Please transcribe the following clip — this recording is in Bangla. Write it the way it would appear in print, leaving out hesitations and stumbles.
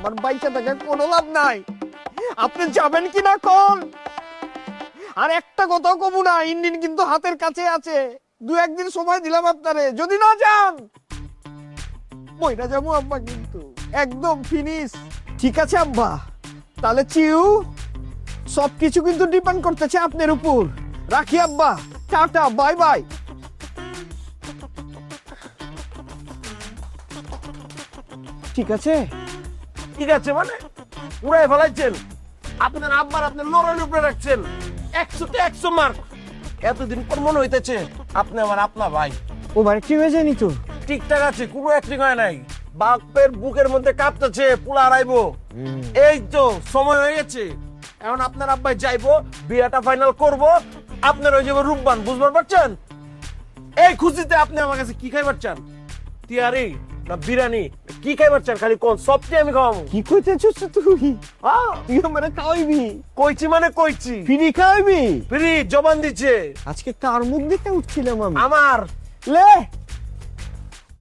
আমার বাইচা থাকা কোনো লাভ নাই। আপনি যাবেন কিনা কোন? আর একটা কথাও কব না, ইঞ্জিন কিন্তু হাতের কাছে আছে। 2-1 দিন সময় দিলাম আপনারে, যদি না যান বইটা যাবো আব্বা, কিন্তু একদম ফিনিশ। ঠিক আছে আব্বা, তাহলে চিউ, সবকিছু কিন্তু ডিপেন্ড করতেছে আপনার উপর। রাখি আব্বা, টাটা, বাই বাই। ঠিক আছে? ঠিক আছে মানে উড়াই ফেলাইছেন আপনার আব্বার, আপনার লড়াইয়ের উপরে রাখছেন 100 তে 100 মার্ক। এতদিন পর মনে হইতেছে আপনি আমার আপনা ভাই। ও মানে কি হয়ে যায়নি তো? ঠিকঠাক আছে, কোনো অ্যাক্টিং হয় নাই। বাপের বুকের মধ্যে কাঁপতেছে, পুলা হারাইবো। এই তো সময় হয়ে গেছে, এখন আপনার আব্বাই যাইবো, বিয়েটা ফাইনাল করব, আপনার হয়ে যাবে রূপবান, বুঝবার পারছেন? এই খুশিতে আপনি আমার কাছে কি খাইবার চান? তিয়ারি না বিরিয়ানি, কি খাইবার চান? খালি কোন সবটি আমি খাওয়াবো। কি কইতেছিস তুই? তুই আমারে খাওয়াইবি? কইছি মানে কইছি, ফ্রি খাওয়াইবি? ফ্রি জবান দিচ্ছে। আজকে কার মুখ দেখতে উঠছিলাম আমি? আমার লে